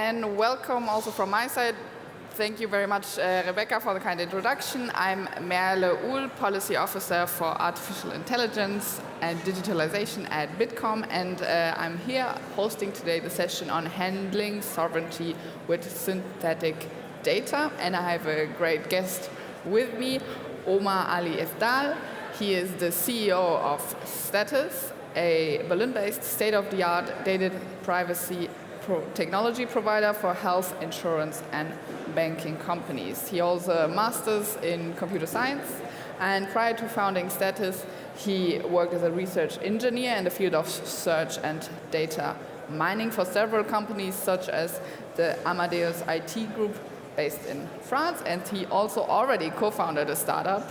and welcome also from my side. Thank you very much, Rebecca, for the kind introduction. I'm Merle Uhl, Policy Officer for Artificial Intelligence and Digitalization at Bitkom, and I'm here hosting today the session on handling sovereignty with synthetic data. And I have a great guest with me, Omar Ali Efdal. He is the CEO of Status, a Berlin-based state-of-the-art data privacy technology provider for health, insurance, and banking companies. He holds a master's in computer science, and prior to founding Status, he worked as a research engineer in the field of search and data mining for several companies, such as the Amadeus IT Group, based in France, and he also already co-founded a startup,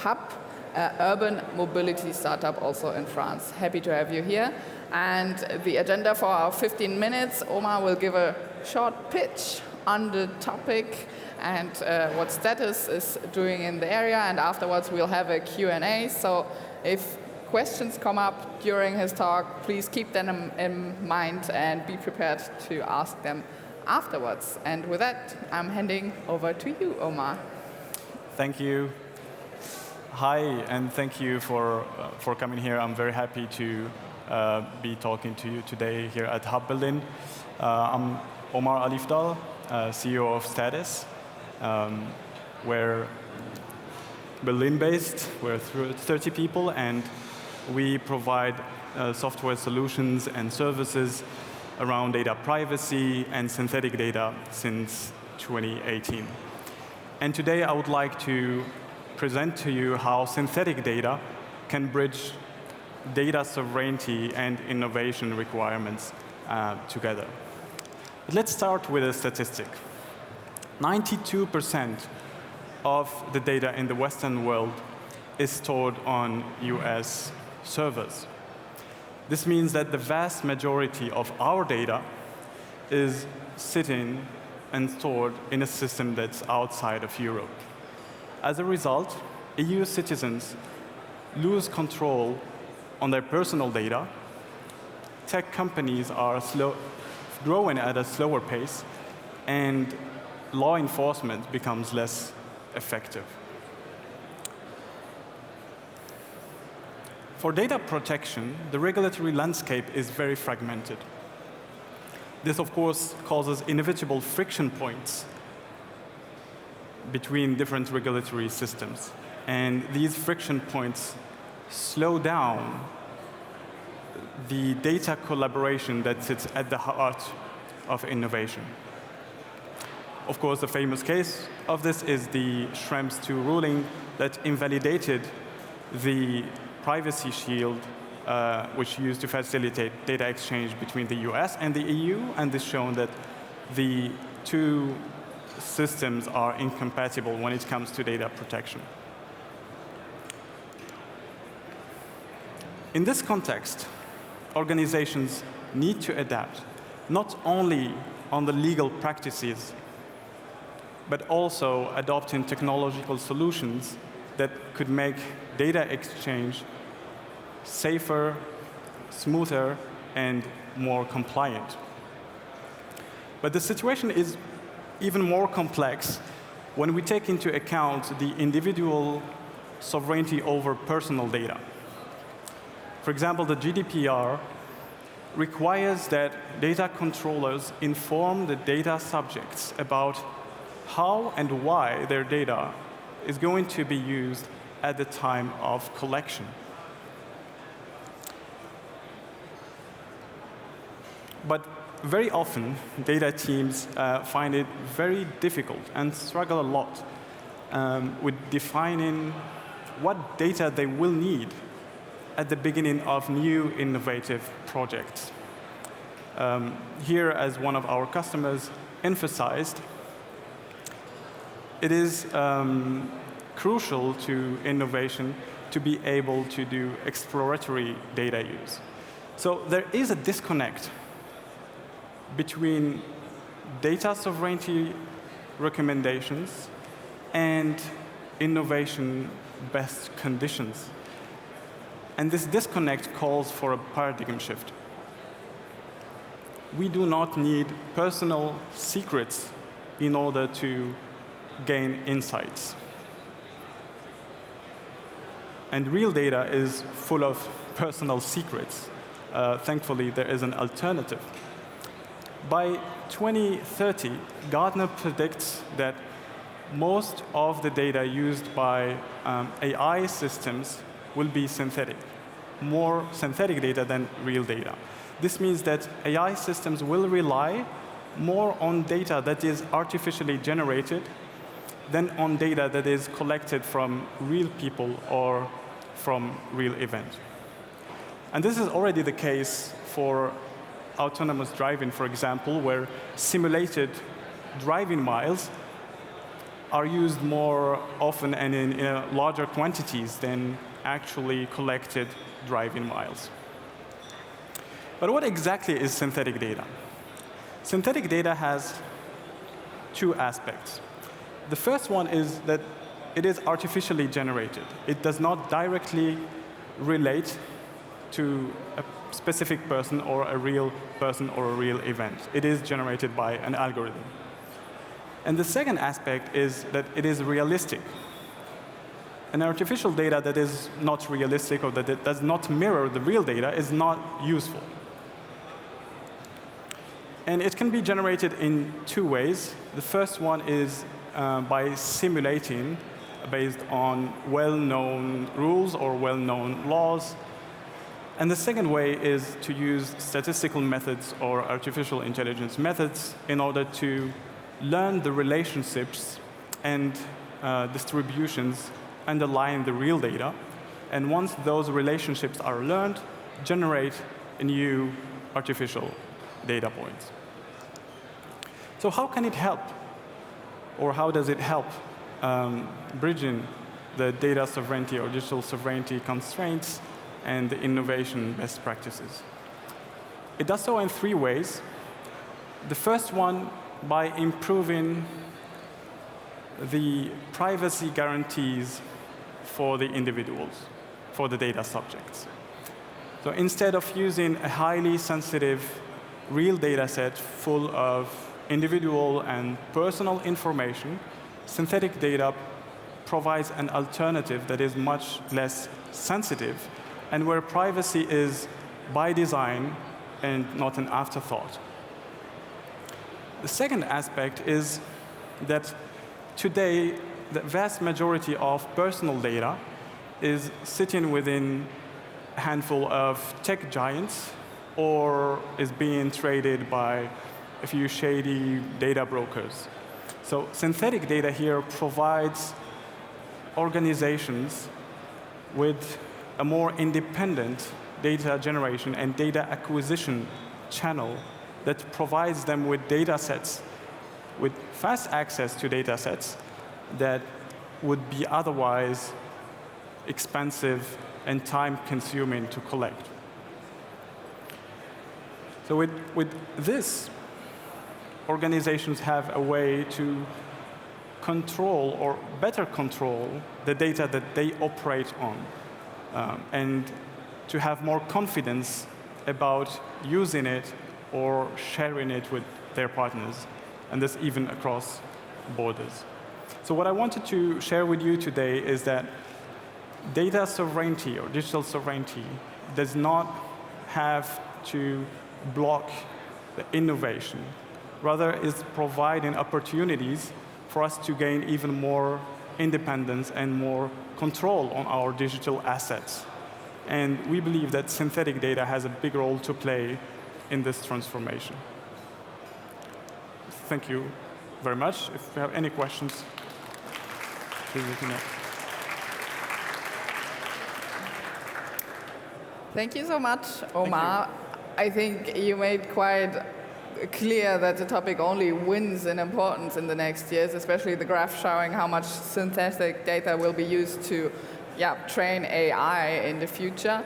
Hub, an urban mobility startup also in France. Happy to have you here. And the agenda for our 15 minutes, Omar will give a short pitch on the topic and what Status is doing in the area, and afterwards we'll have a Q&A. So if questions come up during his talk, please keep them in mind and be prepared to ask them afterwards. And with that, I'm handing over to you, Omar. Thank you. Hi, and thank you for coming here. I'm very happy to be talking to you today here at hub.berlin. I'm Omar Ali Efdal, CEO of Status. We're Berlin-based. We're 30 people, and we provide software solutions and services around data privacy and synthetic data since 2018. And today I would like to present to you how synthetic data can bridge data sovereignty and innovation requirements together. But let's start with a statistic. 92% of the data in the Western world is stored on US servers. This means that the vast majority of our data is sitting and stored in a system that's outside of Europe. As a result, EU citizens lose control on their personal data. Tech companies are growing at a slower pace, and law enforcement becomes less effective. For data protection, the regulatory landscape is very fragmented. This, of course, causes inevitable friction points between different regulatory systems. And these friction points slow down the data collaboration that sits at the heart of innovation. Of course, the famous case of this is the Schrems II ruling that invalidated the privacy shield, which used to facilitate data exchange between the US and the EU, and this shown that the two systems are incompatible when it comes to data protection. In this context, organizations need to adapt not only on the legal practices, but also adopting technological solutions that could make data exchange safer, smoother, and more compliant. But the situation is even more complex when we take into account the individual sovereignty over personal data. For example, the GDPR requires that data controllers inform the data subjects about how and why their data is going to be used at the time of collection. But very often, data teams find it very difficult and struggle a lot with defining what data they will need at the beginning of new innovative projects. Here, as one of our customers emphasized, it is crucial to innovation to be able to do exploratory data use. So there is a disconnect between data sovereignty recommendations and innovation best conditions. And this disconnect calls for a paradigm shift. we do not need personal secrets in order to gain insights. And real data is full of personal secrets. Thankfully, there is an alternative. By 2030, Gartner predicts that most of the data used by AI systems will be synthetic, more synthetic data than real data. This means that AI systems will rely more on data that is artificially generated than on data that is collected from real people or from real events. And this is already the case for autonomous driving, for example, where simulated driving miles are used more often and in larger quantities than actually collected driving miles. But what exactly is synthetic data? Synthetic data has two aspects. The first one is that it is artificially generated. It does not directly relate to a specific person or a real person or a real event. It is generated by an algorithm. And the second aspect is that it is realistic. An artificial data that is not realistic or that it does not mirror the real data is not useful. And it can be generated in two ways. The first one is by simulating based on well-known rules or well-known laws. And the second way is to use statistical methods or artificial intelligence methods in order to learn the relationships and distributions underlying the real data. And once those relationships are learned, generate a new artificial data points. So how can it help? Or how does it help bridging the data sovereignty or digital sovereignty constraints and the innovation best practices? It does so in three ways. The first one, by improving the privacy guarantees for the individuals, for the data subjects. So instead of using a highly sensitive real data set full of individual and personal information, synthetic data provides an alternative that is much less sensitive and where privacy is by design and not an afterthought. The second aspect is that today the vast majority of personal data is sitting within a handful of tech giants or is being traded by a few shady data brokers. So synthetic data here provides organizations with a more independent data generation and data acquisition channel that provides them with data sets, with fast access to data sets that would be otherwise expensive and time-consuming to collect. So with this, organizations have a way to control or better control the data that they operate on and to have more confidence about using it or sharing it with their partners, and this even across borders. So what I wanted to share with you today is that data sovereignty or digital sovereignty does not have to block the innovation. Rather, it's providing opportunities for us to gain even more independence and more control on our digital assets. And we believe that synthetic data has a big role to play in this transformation. Thank you very much. If you have any questions, please let me know. Thank you so much, Omar. I think you made quite clear that the topic only wins in importance in the next years, especially the graph showing how much synthetic data will be used to train AI in the future.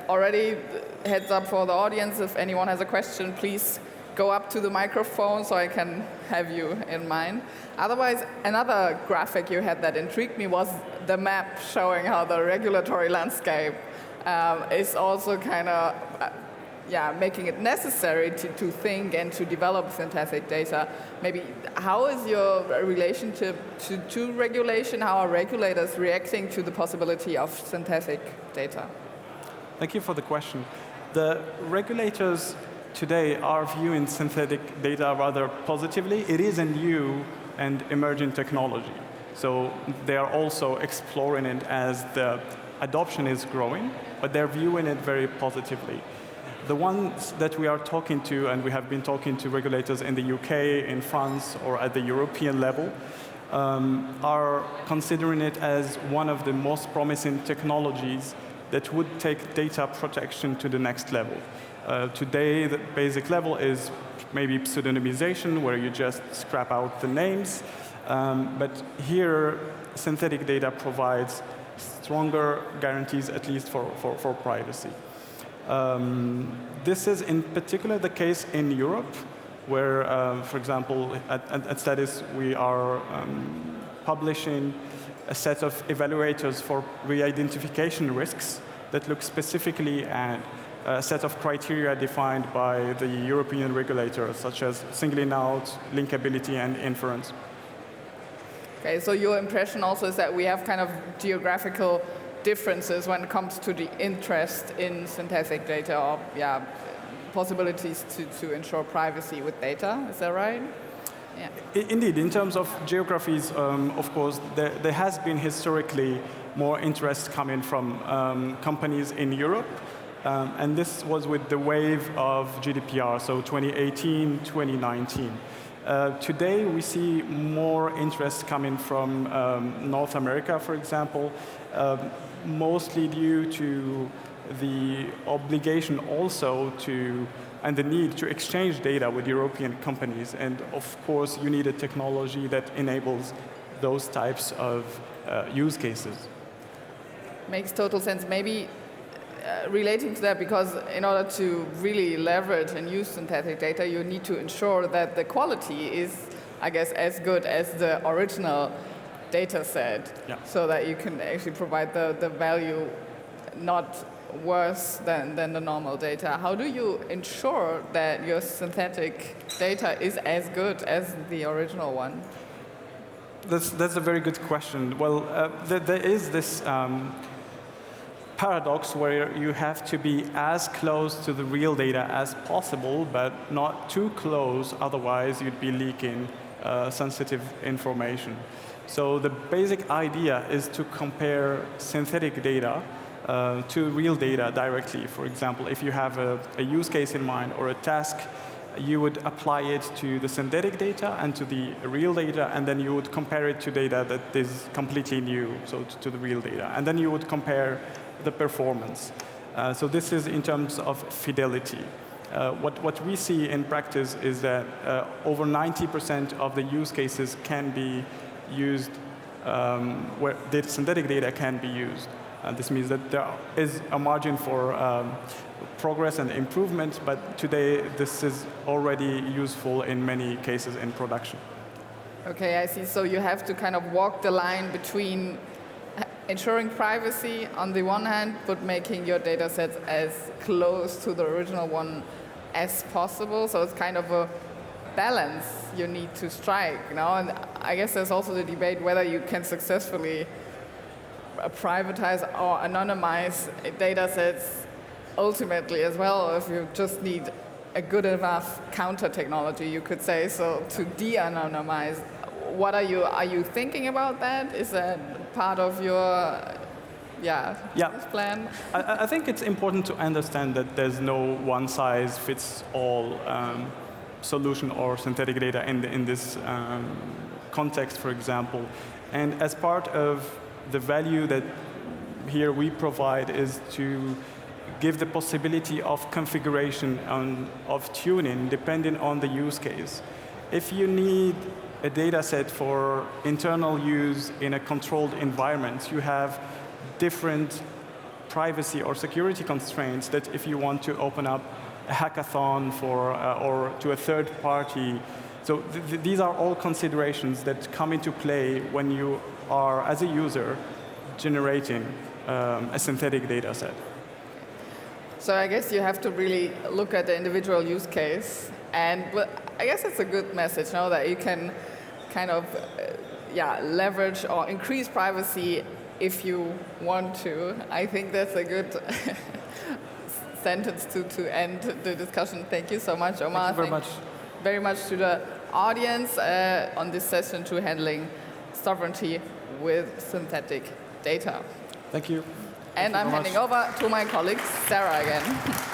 Already, heads up for the audience, if anyone has a question, please go up to the microphone so I can have you in mind. Otherwise, another graphic you had that intrigued me was the map showing how the regulatory landscape is also kind of making it necessary to think and to develop synthetic data. Maybe how is your relationship to regulation? How are regulators reacting to the possibility of synthetic data? Thank you for the question. The regulators today are viewing synthetic data rather positively. It is a new and emerging technology. So they are also exploring it as the adoption is growing, but they're viewing it very positively. The ones that we are talking to, and we have been talking to regulators in the UK, in France, or at the European level, are considering it as one of the most promising technologies that would take data protection to the next level. Today, the basic level is maybe pseudonymization, where you just scrap out the names. But here, synthetic data provides stronger guarantees, at least for privacy. This is in particular the case in Europe, where, for example, at Status, we are publishing a set of evaluators for re-identification risks that look specifically at a set of criteria defined by the European regulators, such as singling out, linkability, and inference. Okay, so your impression also is that we have kind of geographical differences when it comes to the interest in synthetic data, or possibilities to ensure privacy with data. Is that right? Yeah. Indeed, in terms of geographies, of course, there has been historically more interest coming from companies in Europe, and this was with the wave of GDPR, so 2018, 2019. Today, we see more interest coming from North America, for example, mostly due to the obligation also and the need to exchange data with European companies. And of course, you need a technology that enables those types of use cases. Makes total sense. Maybe relating to that, because in order to really leverage and use synthetic data, you need to ensure that the quality is, I guess, as good as the original data set, so that you can actually provide the value not worse than the normal data. How do you ensure that your synthetic data is as good as the original one? That's a very good question. Well, there is this paradox where you have to be as close to the real data as possible, but not too close, otherwise you'd be leaking sensitive information. So the basic idea is to compare synthetic data to real data directly. For example, if you have a use case in mind or a task, you would apply it to the synthetic data and to the real data, and then you would compare it to data that is completely new, so to the real data. And then you would compare the performance. So this is in terms of fidelity. What we see in practice is that over 90% of the use cases can be used, where the synthetic data can be used. This means that there is a margin for progress and improvement, but today this is already useful in many cases in production. Okay, I see. So you have to kind of walk the line between ensuring privacy on the one hand, but making your data sets as close to the original one as possible. So it's kind of a balance you need to strike, you know? And I guess there's also the debate whether you can successfully privatize or anonymize data sets ultimately as well, if you just need a good enough counter technology, you could say, so to de-anonymize. What are you thinking about that? Is that part of your plan? I think it's important to understand that there's no one-size-fits-all solution or synthetic data in this context, for example. And as part of the value that here we provide is to give the possibility of configuration and of tuning depending on the use case. If you need a data set for internal use in a controlled environment, you have different privacy or security constraints that if you want to open up a hackathon for or to a third party. So these are all considerations that come into play when you are, as a user, generating a synthetic data set. So I guess you have to really look at the individual use case. And I guess it's a good message, no, that you can kind of leverage or increase privacy if you want to. I think that's a good sentence to end the discussion. Thank you so much, Omar. Thank you very much to the audience on this session to handling sovereignty with synthetic data. Thank you. And I'm handing over to my colleague, Sarah, again.